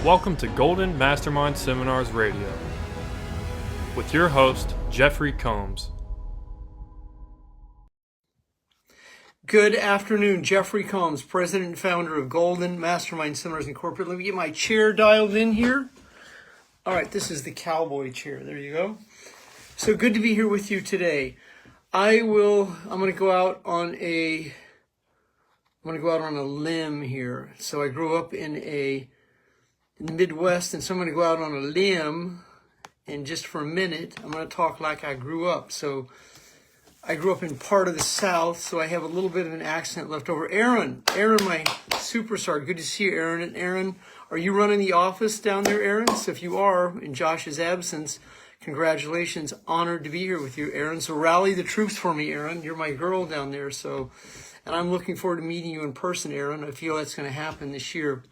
Welcome to Golden Mastermind Seminars Radio with your host, Jeffrey Combs. Good afternoon, Jeffrey Combs, President and Founder of Golden Mastermind Seminars Incorporated. Let me get my chair dialed in here. All right, this is the cowboy chair. There you go. So good to be here with you today. I'm going to go out on a limb here. So I grew up in the Midwest, and so I'm going to go out on a limb, and just for a minute, I'm going to talk like I grew up. So I grew up in part of the South, so I have a little bit of an accent left over. Aaron, my superstar. Good to see you, Aaron. And Aaron, are you running the office down there, Aaron? So if you are, in Josh's absence, congratulations. Honored to be here with you, Aaron. So rally the troops for me, Aaron. You're my girl down there. And I'm looking forward to meeting you in person, Aaron. I feel that's going to happen this year.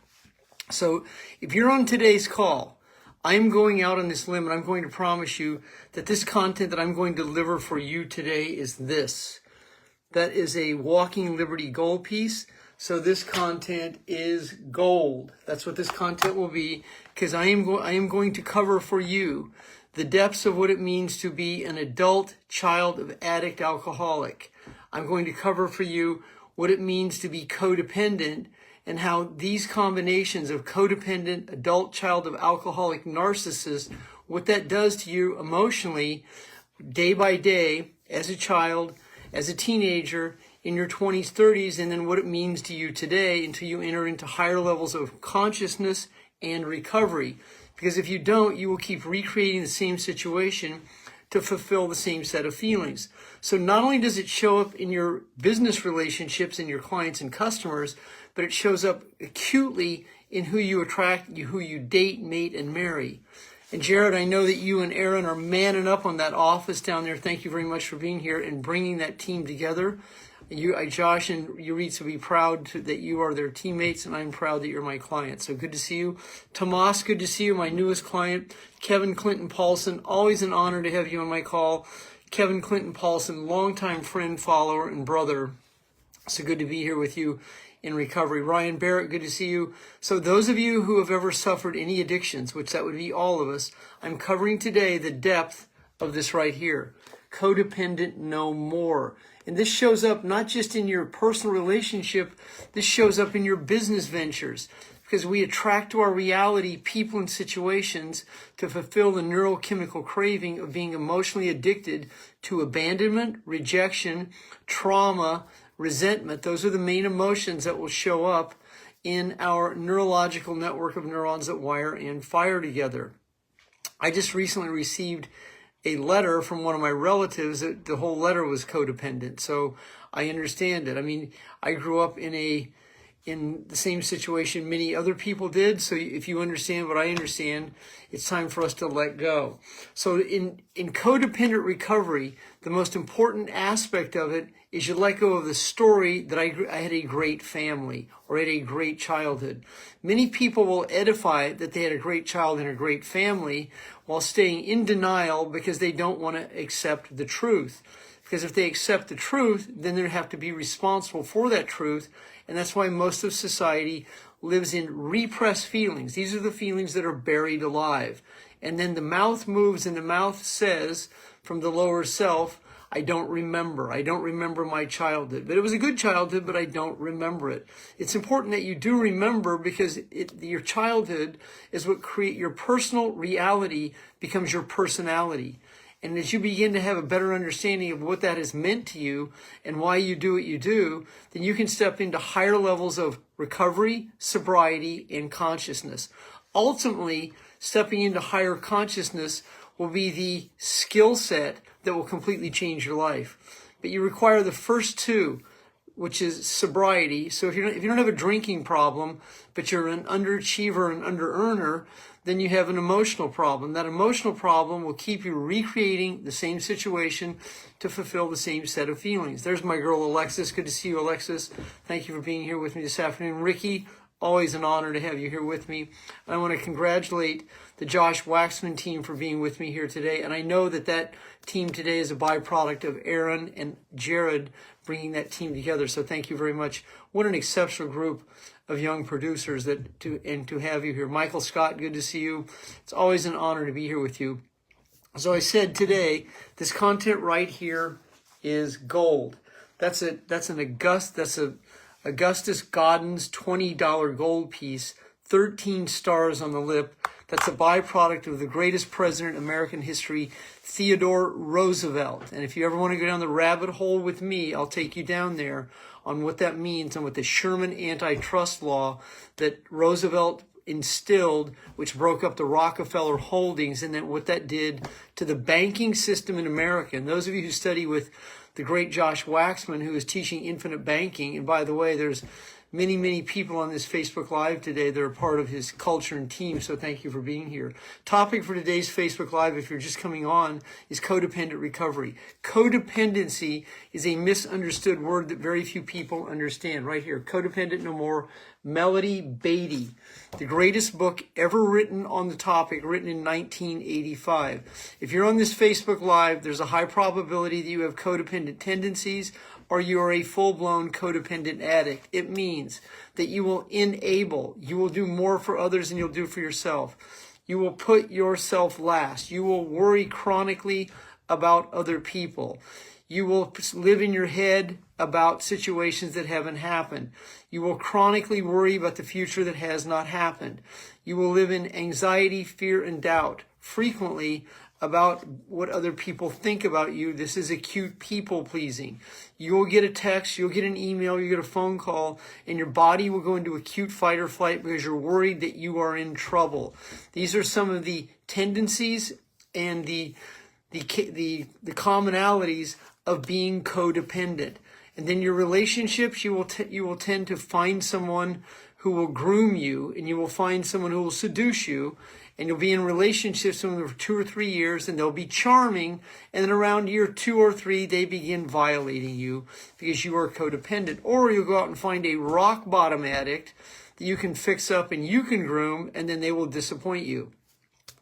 So if you're on today's call, I'm going out on this limb, and I'm going to promise you that this content that I'm going to deliver for you today is this. That is a Walking Liberty gold piece. So this content is gold. That's what this content will be, because I am going to cover for you the depths of what it means to be an adult child of addict alcoholic. I'm going to cover for you what it means to be codependent, and how these combinations of codependent, adult child of alcoholic narcissist, what that does to you emotionally day by day as a child, as a teenager, in your 20s, 30s, and then what it means to you today until you enter into higher levels of consciousness and recovery. Because if you don't, you will keep recreating the same situation to fulfill the same set of feelings. So not only does it show up in your business relationships and your clients and customers, but it shows up acutely in who you attract, who you date, mate, and marry. And Jared, I know that you and Aaron are manning up on that office down there. Thank you very much for being here and bringing that team together. Josh and Yuritz will be proud that you are their teammates, and I'm proud that you're my client. So good to see you. Tomas, good to see you, my newest client. Kevin Clinton Paulson, always an honor to have you on my call. Kevin Clinton Paulson, longtime friend, follower, and brother. So good to be here with you in recovery. Ryan Barrett, good to see you. So those of you who have ever suffered any addictions, which that would be all of us, I'm covering today the depth of this right here. Codependent no more. And this shows up not just in your personal relationship, this shows up in your business ventures, because we attract to our reality people and situations to fulfill the neurochemical craving of being emotionally addicted to abandonment, rejection, trauma, resentment. Those are the main emotions that will show up in our neurological network of neurons that wire and fire together. I just recently received a letter from one of my relatives that the whole letter was codependent. So I understand it. I mean, I grew up in the same situation many other people did. So if you understand what I understand, it's time for us to let go. So in codependent recovery, the most important aspect of it is you let go of the story that I had a great family or had a great childhood. Many people will edify that they had a great child and a great family while staying in denial because they don't want to accept the truth. Because if they accept the truth, then they have to be responsible for that truth. And that's why most of society lives in repressed feelings. These are the feelings that are buried alive. And then the mouth moves, and the mouth says from the lower self, I don't remember. I don't remember my childhood. But it was a good childhood, but I don't remember it. It's important that you do remember, because your childhood is what creates your personal reality, becomes your personality. And as you begin to have a better understanding of what that has meant to you and why you do what you do, then you can step into higher levels of recovery, sobriety, and consciousness. Ultimately, stepping into higher consciousness will be the skill set that will completely change your life. But you require the first two, which is sobriety. So if you don't have a drinking problem, but you're an underachiever and under-earner, then you have an emotional problem. That emotional problem will keep you recreating the same situation to fulfill the same set of feelings. There's my girl, Alexis. Good to see you, Alexis. Thank you for being here with me this afternoon. Ricky, always an honor to have you here with me. I want to congratulate the Josh Waxman team for being with me here today. And I know that team today is a byproduct of Aaron and Jared bringing that team together. So thank you very much. What an exceptional group of young producers to have you here. Michael Scott, good to see you. It's always an honor to be here with you. So I said today, this content right here is gold. That's Augustus Gaudens $20 gold piece, 13 stars on the lip. That's a byproduct of the greatest president in American history, Theodore Roosevelt. And if you ever want to go down the rabbit hole with me, I'll take you down there on what that means and what the Sherman antitrust law that Roosevelt instilled, which broke up the Rockefeller holdings, and then what that did to the banking system in America. And those of you who study with the great Josh Waxman, who is teaching infinite banking, and by the way, there's many, many people on this Facebook Live today that are part of his culture and team, so thank you for being here. Topic for today's Facebook Live, if you're just coming on, is codependent recovery. Codependency is a misunderstood word that very few people understand. Right here, Codependent No More, Melody Beatty, the greatest book ever written on the topic, written in 1985. If you're on this Facebook Live, there's a high probability that you have codependent tendencies, or you are a full-blown codependent addict. It means that you will you will do more for others than you'll do for yourself. You will put yourself last. You will worry chronically about other people. You will live in your head about situations that haven't happened. You will chronically worry about the future that has not happened. You will live in anxiety, fear, and doubt, frequently about what other people think about you. This is acute people pleasing. You will get a text, you'll get an email, you get a phone call, and your body will go into acute fight or flight because you're worried that you are in trouble. These are some of the tendencies and the commonalities of being codependent. And then your relationships, you will tend to find someone who will groom you, and you will find someone who will seduce you, and you'll be in relationships with them for 2 or 3 years, and they'll be charming, and then around year 2 or 3, they begin violating you because you are codependent. Or you'll go out and find a rock bottom addict that you can fix up and you can groom, and then they will disappoint you.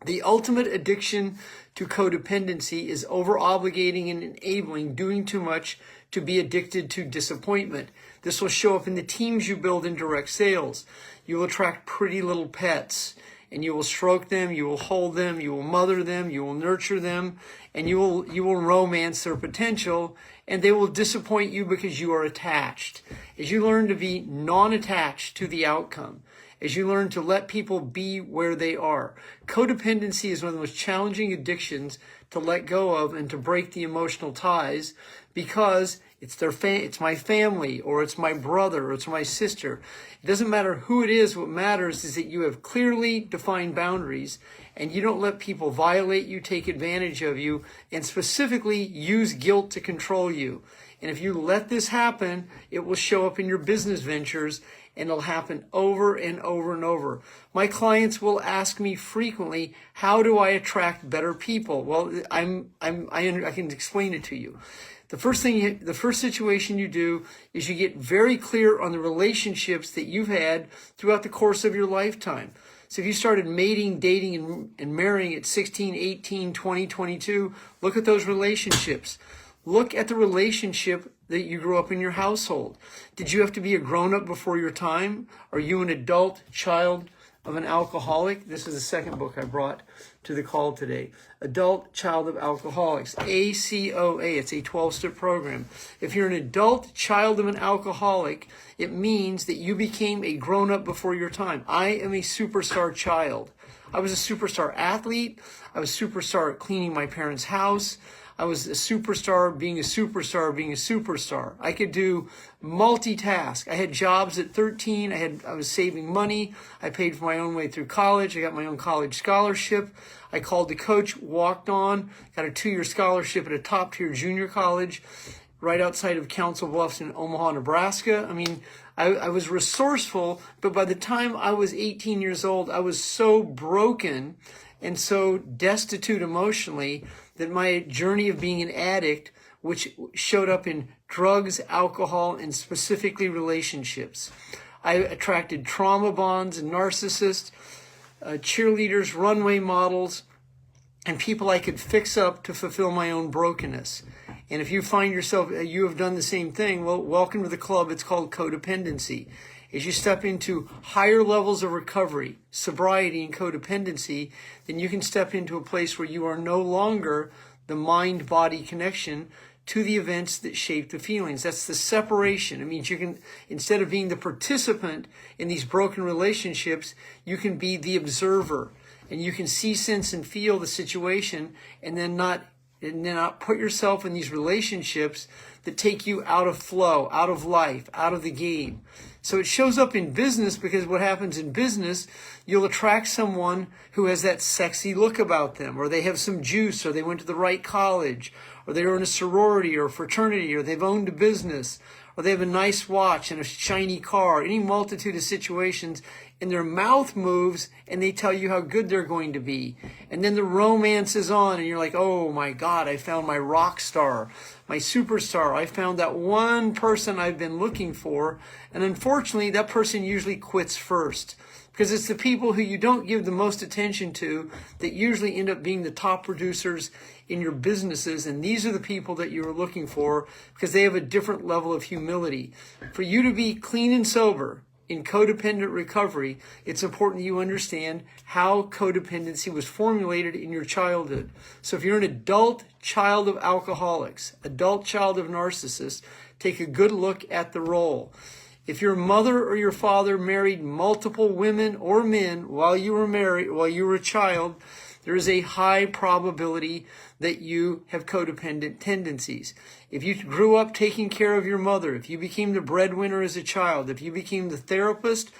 The ultimate addiction to codependency is over-obligating and enabling, doing too much to be addicted to disappointment. This will show up in the teams you build in direct sales. You will attract pretty little pets, and you will stroke them, you will hold them, you will mother them, you will nurture them, and you will romance their potential, and they will disappoint you because you are attached. As you learn to be non-attached to the outcome, as you learn to let people be where they are. Codependency is one of the most challenging addictions to let go of and to break the emotional ties, because it's my family, or it's my brother, or it's my sister. It doesn't matter who it is. What matters is that you have clearly defined boundaries, and you don't let people violate you, take advantage of you, and specifically use guilt to control you. And if you let this happen, it will show up in your business ventures, and it'll happen over and over and over. My clients will ask me frequently, how do I attract better people? Well, I can explain it to you. The first situation you do is you get very clear on the relationships that you've had throughout the course of your lifetime. So if you started mating, dating, and marrying at 16, 18, 20, 22, look at those relationships. Look at the relationship that you grew up in your household. Did you have to be a grown-up before your time? Are you an adult child of an alcoholic? This is the second book I brought to the call today. Adult Child of Alcoholics, ACOA. It's a 12-step program. If you're an adult child of an alcoholic, it means that you became a grown-up before your time. I am a superstar child. I was a superstar athlete. I was a superstar at cleaning my parents' house. I was a superstar being a superstar being a superstar. I could do multitask. I had jobs at 13. I was saving money. I paid for my own way through college. I got my own college scholarship. I called the coach, walked on, got a 2-year scholarship at a top-tier junior college right outside of Council Bluffs in Omaha, Nebraska. I mean, I was resourceful, but by the time I was 18 years old, I was so broken and so destitute emotionally that my journey of being an addict, which showed up in drugs, alcohol, and specifically relationships. I attracted trauma bonds and narcissists, cheerleaders, runway models, and people I could fix up to fulfill my own brokenness. And if you find yourself, you have done the same thing, well, welcome to the club. It's called codependency. as you step into higher levels of recovery, sobriety, and codependency, then you can step into a place where you are no longer the mind-body connection to the events that shape the feelings. That's the separation. It means you can, instead of being the participant in these broken relationships, you can be the observer, and you can see, sense, and feel the situation, and then not put yourself in these relationships that take you out of flow, out of life, out of the game. So it shows up in business, because what happens in business, you'll attract someone who has that sexy look about them, or they have some juice, or they went to the right college, or they're in a sorority or a fraternity, or they've owned a business, or they have a nice watch and a shiny car, any multitude of situations, and their mouth moves and they tell you how good they're going to be. And then the romance is on and you're like, oh my God, I found my rock star, my superstar. I found that one person I've been looking for. And unfortunately, that person usually quits first, because it's the people who you don't give the most attention to that usually end up being the top producers in your businesses. And these are the people that you are looking for, because they have a different level of humility. For you to be clean and sober in codependent recovery, it's important you understand how codependency was formulated in your childhood. So if you're an adult child of alcoholics, adult child of narcissists, take a good look at the role. If your mother or your father married multiple women or men while you were a child, there is a high probability that you have codependent tendencies. If you grew up taking care of your mother, if you became the breadwinner as a child, if you became the therapist,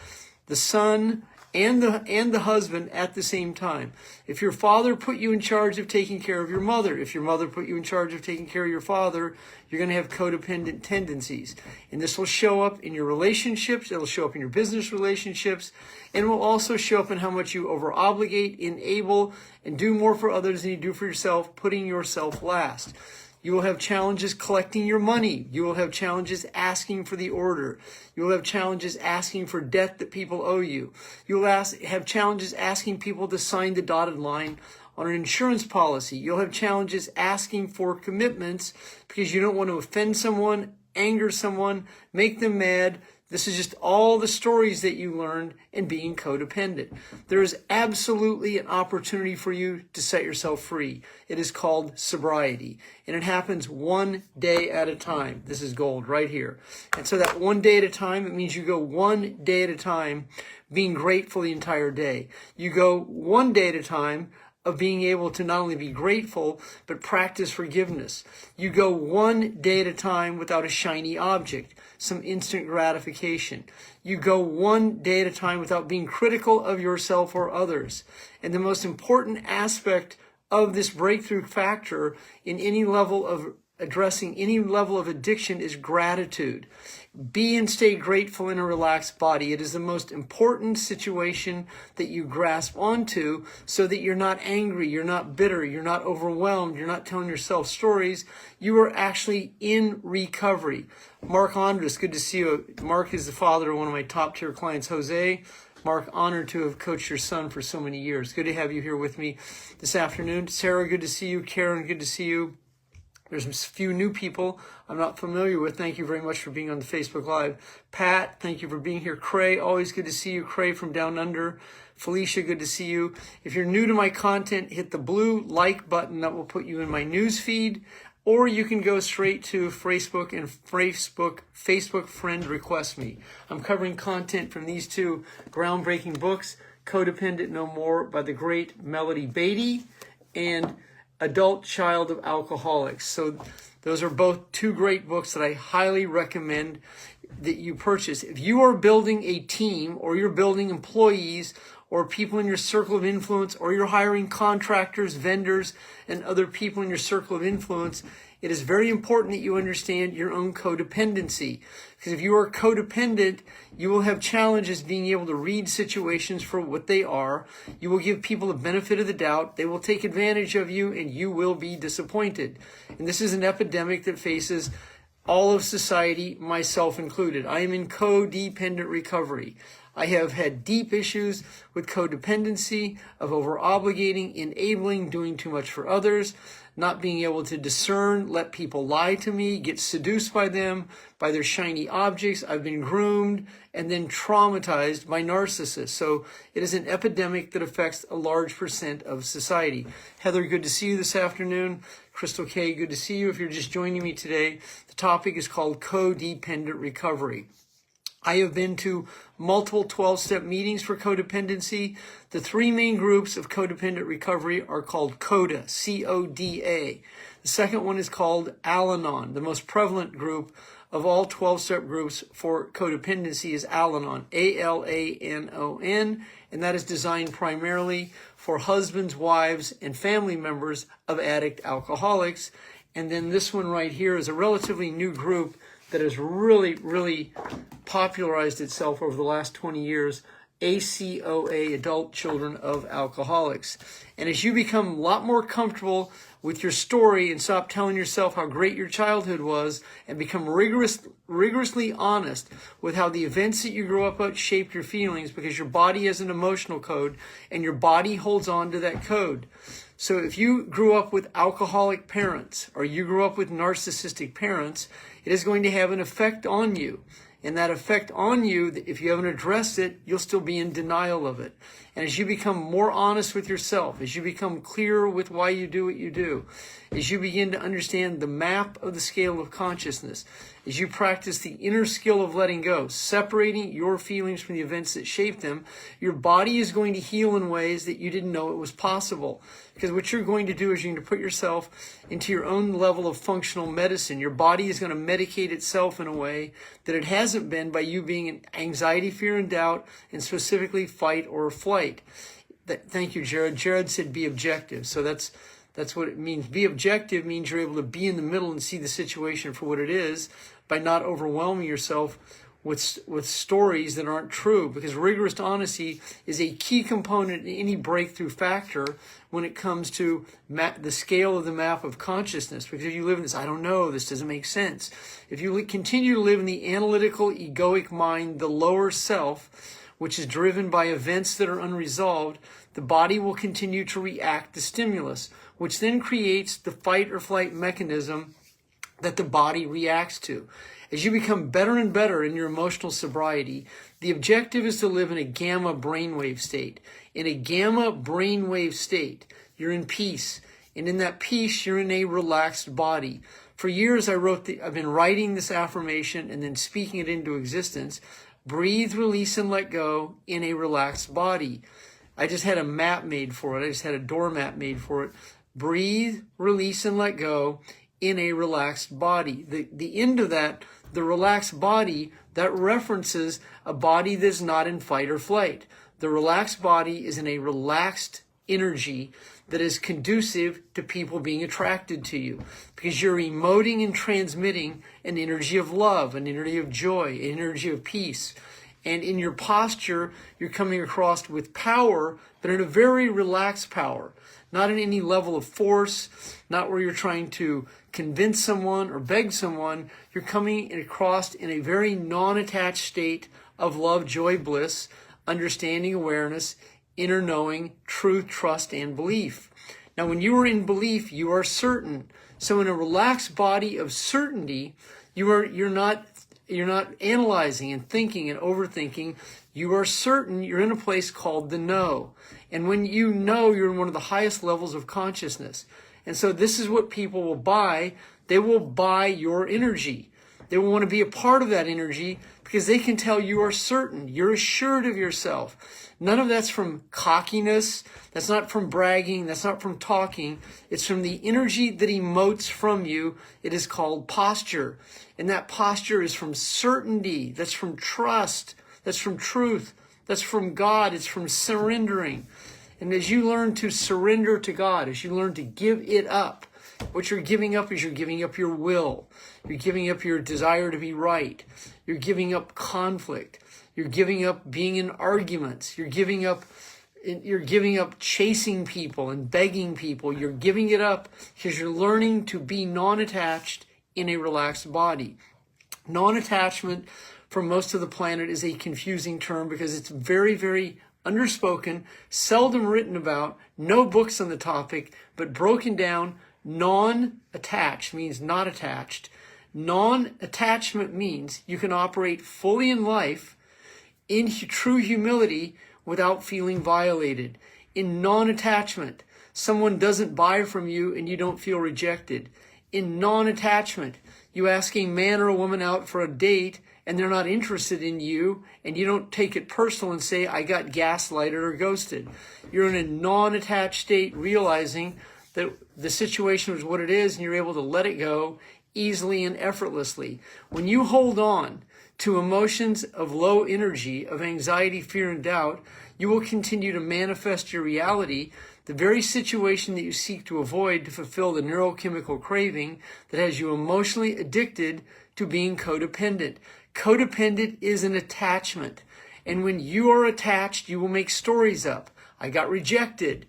the son, and the husband at the same time, if your father put you in charge of taking care of your mother, if your mother put you in charge of taking care of your father, you're going to have codependent tendencies. And this will show up in your relationships, it'll show up in your business relationships, and it will also show up in how much you over-obligate, enable, and do more for others than you do for yourself, putting yourself last. You will have challenges collecting your money. You will have challenges asking for the order. You will have challenges asking for debt that people owe you. You will have challenges asking people to sign the dotted line on an insurance policy. You'll have challenges asking for commitments because you don't want to offend someone, anger someone, make them mad. This is just all the stories that you learned in being codependent. There is absolutely an opportunity for you to set yourself free. It is called sobriety, and it happens one day at a time. This is gold right here. And so that one day at a time, it means you go one day at a time being grateful the entire day. You go one day at a time of being able to not only be grateful, but practice forgiveness. You go one day at a time without a shiny object, some instant gratification. You go one day at a time without being critical of yourself or others. And the most important aspect of this breakthrough factor in any level of addressing any level of addiction is gratitude. Be and stay grateful in a relaxed body. It is the most important situation that you grasp onto, so that you're not angry, you're not bitter, you're not overwhelmed, you're not telling yourself stories. You are actually in recovery. Mark Andres, good to see you. Mark is the father of one of my top tier clients, Jose. Mark, honored to have coached your son for so many years. Good to have you here with me this afternoon. Sarah, good to see you. Karen, good to see you. There's a few new people I'm not familiar with. Thank you very much for being on the Facebook Live. Pat, thank you for being here. Cray, always good to see you. Cray from Down Under. Felicia, good to see you. If you're new to my content, hit the blue like button. That will put you in my news feed. Or you can go straight to Facebook and Facebook friend request me. I'm covering content from these two groundbreaking books, Codependent No More by the great Melody Beatty and Adult Child of Alcoholics. So those are both two great books that I highly recommend that you purchase. If you are building a team, or you're building employees, or people in your circle of influence, or you're hiring contractors, vendors, and other people in your circle of influence, it is very important that you understand your own codependency. Because if you are codependent, you will have challenges being able to read situations for what they are. You will give people the benefit of the doubt. They will take advantage of you, and you will be disappointed. And this is an epidemic that faces all of society, myself included. I am in codependent recovery. I have had deep issues with codependency, of over-obligating, enabling, doing too much for others, not being able to discern, let people lie to me, get seduced by them, by their shiny objects. I've been groomed and then traumatized by narcissists. So it is an epidemic that affects a large percent of society. Heather, good to see you this afternoon. Crystal K, good to see you. If you're just joining me today, the topic is called Codependent Recovery. I have been to multiple 12-step meetings for codependency. The three main groups of codependent recovery are called CODA, C-O-D-A. The second one is called Al-Anon. The most prevalent group of all 12-step groups for codependency is Al-Anon, A-L-A-N-O-N, and that is designed primarily for husbands, wives, and family members of addict alcoholics. And then this one right here is a relatively new group that has really popularized itself over the last 20 years, ACOA, Adult Children of Alcoholics. And as you become a lot more comfortable with your story and stop telling yourself how great your childhood was and become rigorously honest with how the events that you grew up with shaped your feelings, because your body has an emotional code and your body holds on to that code. So if you grew up with alcoholic parents or you grew up with narcissistic parents, it is going to have an effect on you. And that effect on you, if you haven't addressed it, you'll still be in denial of it. And as you become more honest with yourself, as you become clearer with why you do what you do, as you begin to understand the map of the scale of consciousness, as you practice the inner skill of letting go, separating your feelings from the events that shape them, your body is going to heal in ways that you didn't know it was possible. Because what you're going to do is you're going to put yourself into your own level of functional medicine. Your body is going to medicate itself in a way that it hasn't been by you being in anxiety, fear, and doubt, and specifically fight or flight. Thank you, Jared. Jared said be objective. So that's what it means. Be objective means you're able to be in the middle and see the situation for what it is by not overwhelming yourself with stories that aren't true, because rigorous honesty is a key component in any breakthrough factor when it comes to the scale of the map of consciousness. Because if you live in this, I don't know, this doesn't make sense. If you continue to live in the analytical, egoic mind, the lower self, which is driven by events that are unresolved, the body will continue to react to stimulus, which then creates the fight or flight mechanism that the body reacts to. As you become better and better in your emotional sobriety, the objective is to live in a gamma brainwave state. In a gamma brainwave state, you're in peace. And in that peace, you're in a relaxed body. For years, I've been writing this affirmation and then speaking it into existence. Breathe, release, and let go in a relaxed body. I just had a map made for it. I just had a doormat made for it. Breathe, release, and let go in a relaxed body. The end of that, the relaxed body, that references a body that's not in fight or flight. The relaxed body is in a relaxed energy that is conducive to people being attracted to you, because you're emoting and transmitting an energy of love, an energy of joy, an energy of peace. And in your posture, you're coming across with power, but in a very relaxed power, not in any level of force, not where you're trying to convince someone or beg someone. You're coming across in a very non-attached state of love, joy, bliss, understanding, awareness, inner knowing, truth, trust, and belief. Now, when you are in belief, you are certain. So in a relaxed body of certainty, you're not analyzing and thinking and overthinking. You are certain. You're in a place called the know. And when you know, you're in one of the highest levels of consciousness. And so this is what people will buy. They will buy your energy. They will want to be a part of that energy because they can tell you are certain. You're assured of yourself. None of that's from cockiness. That's not from bragging. That's not from talking. It's from the energy that emotes from you. It is called posture. And that posture is from certainty. That's from trust. That's from truth. That's from God. It's from surrendering. And as you learn to surrender to God, as you learn to give it up, what you're giving up is you're giving up your will. You're giving up your desire to be right. You're giving up conflict. You're giving up being in arguments. You're giving up chasing people and begging people. You're giving it up because you're learning to be non-attached in a relaxed body. Non-attachment for most of the planet is a confusing term because it's very, very underspoken, seldom written about, no books on the topic, but broken down. Non-attached means not attached. Non-attachment means you can operate fully in life in true humility without feeling violated. In non-attachment, someone doesn't buy from you and you don't feel rejected. In non-attachment, you ask a man or a woman out for a date and they're not interested in you and you don't take it personal and say, I got gaslighted or ghosted. You're in a non-attached state, realizing that the situation is what it is and you're able to let it go easily and effortlessly. When you hold on to emotions of low energy, of anxiety, fear, and doubt, you will continue to manifest your reality, the very situation that you seek to avoid to fulfill the neurochemical craving that has you emotionally addicted to being codependent. Codependent is an attachment. And when you are attached, you will make stories up. I got rejected.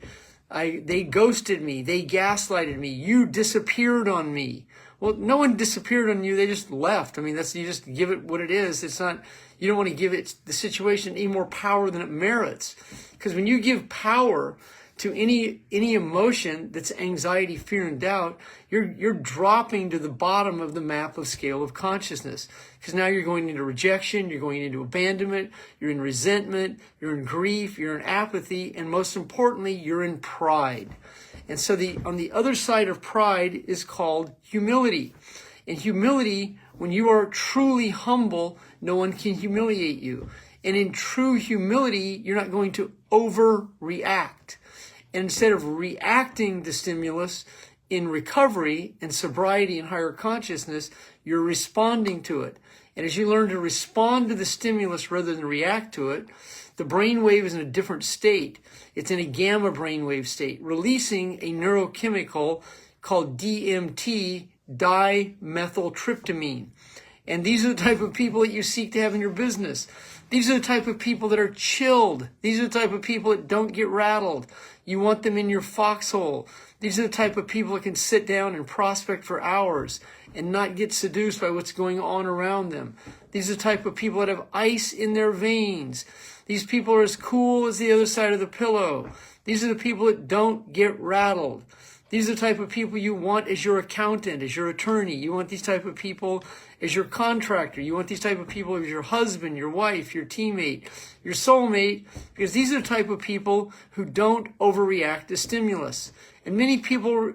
They ghosted me. They gaslighted me. You disappeared on me. Well, no one disappeared on you. They just left. I mean, you just give it what it is. It's not, you don't want to give it the situation any more power than it merits. Because when you give power to any emotion that's anxiety, fear, and doubt, you're dropping to the bottom of the map of scale of consciousness. Because now you're going into rejection, you're going into abandonment, you're in resentment, you're in grief, you're in apathy, and most importantly, you're in pride. And so on the other side of pride is called humility. And humility, when you are truly humble, no one can humiliate you. And in true humility, you're not going to overreact. And instead of reacting to stimulus in recovery and sobriety and higher consciousness, you're responding to it. And as you learn to respond to the stimulus rather than react to it, the brainwave is in a different state. It's in a gamma brainwave state, releasing a neurochemical called DMT, dimethyltryptamine. And these are the type of people that you seek to have in your business. These are the type of people that are chilled. These are the type of people that don't get rattled. You want them in your foxhole. These are the type of people that can sit down and prospect for hours and not get seduced by what's going on around them. These are the type of people that have ice in their veins. These people are as cool as the other side of the pillow. These are the people that don't get rattled. These are the type of people you want as your accountant, as your attorney. You want these type of people as your contractor. You want these type of people as your husband, your wife, your teammate, your soulmate, because these are the type of people who don't overreact to stimulus. And many people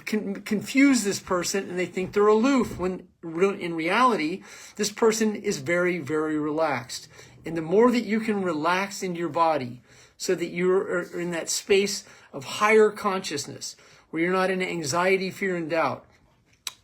confuse this person and they think they're aloof, when in reality, this person is very, very relaxed. And the more that you can relax into your body so that you're in that space of higher consciousness, where you're not in anxiety, fear, and doubt,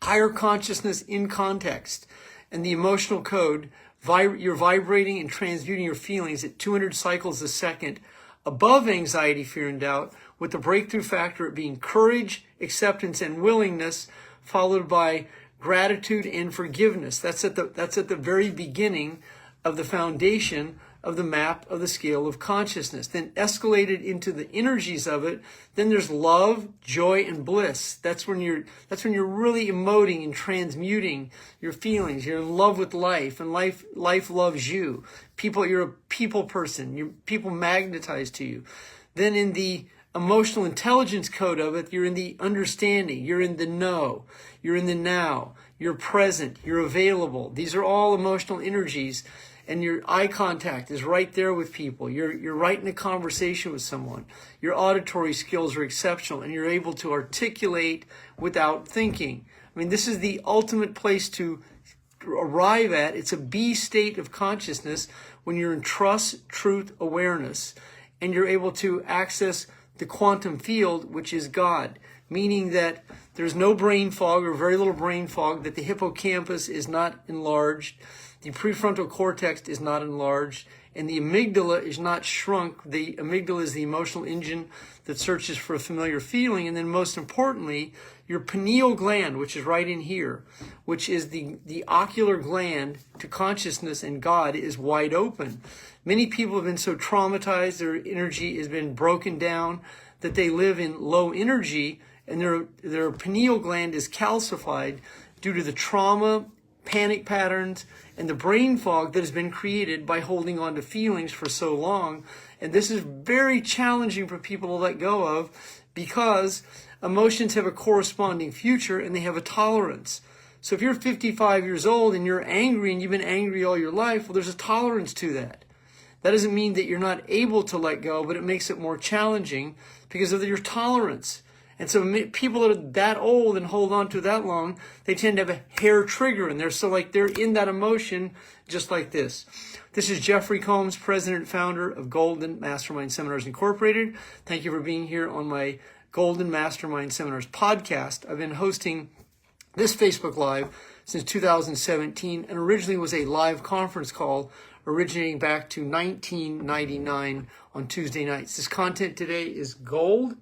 higher consciousness in context, and the emotional code, you're vibrating and transmuting your feelings at 200 cycles a second above anxiety, fear, and doubt, with the breakthrough factor of being courage, acceptance, and willingness, followed by gratitude and forgiveness. That's at the very beginning of the foundation of the map of the scale of consciousness. Then escalated into the energies of it, then there's love, joy, and bliss. That's when you're really emoting and transmuting your feelings. You're in love with life, and life loves you. You're a people person. People magnetize to you. Then in the emotional intelligence code of it, you're in the understanding, you're in the know, you're in the now, you're present, you're available. These are all emotional energies. And your eye contact is right there with people. You're right in a conversation with someone. Your auditory skills are exceptional, and you're able to articulate without thinking. I mean, this is the ultimate place to arrive at. It's a B state of consciousness when you're in trust, truth, awareness, and you're able to access the quantum field, which is God, meaning that there's no brain fog or very little brain fog, that the hippocampus is not enlarged, the prefrontal cortex is not enlarged, and the amygdala is not shrunk. The amygdala is the emotional engine that searches for a familiar feeling. And then most importantly, your pineal gland, which is right in here, which is the ocular gland to consciousness and God, is wide open. Many people have been so traumatized, their energy has been broken down, that they live in low energy, and their pineal gland is calcified due to the trauma, panic patterns, and the brain fog that has been created by holding on to feelings for so long. And this is very challenging for people to let go of, because emotions have a corresponding future and they have a tolerance. So if you're 55 years old and you're angry and you've been angry all your life, well, there's a tolerance to that. That doesn't mean that you're not able to let go, but it makes it more challenging because of your tolerance. And so people that are that old and hold on to that long, they tend to have a hair trigger in there. So like they're in that emotion just like this. This is Jeffery Combs, president and founder of Golden Mastermind Seminars Incorporated. Thank you for being here on my Golden Mastermind Seminars podcast. I've been hosting this Facebook Live since 2017, and originally was a live conference call originating back to 1999 on Tuesday nights. This content today is gold.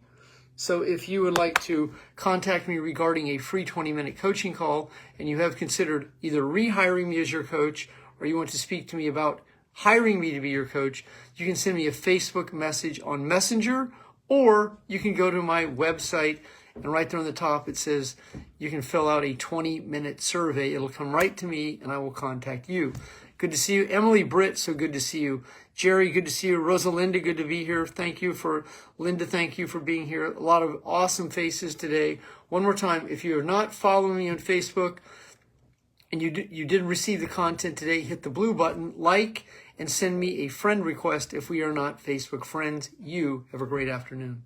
So if you would like to contact me regarding a free 20-minute coaching call, and you have considered either rehiring me as your coach, or you want to speak to me about hiring me to be your coach, you can send me a Facebook message on Messenger, or you can go to my website, and right there on the top it says you can fill out a 20-minute survey. It'll come right to me and I will contact you. Good to see you. Emily Britt, so good to see you. Jerry, good to see you. Rosalinda, good to be here. Thank you for being here. A lot of awesome faces today. One more time, if you are not following me on Facebook and you did receive the content today, hit the blue button, like, and send me a friend request if we are not Facebook friends. You have a great afternoon.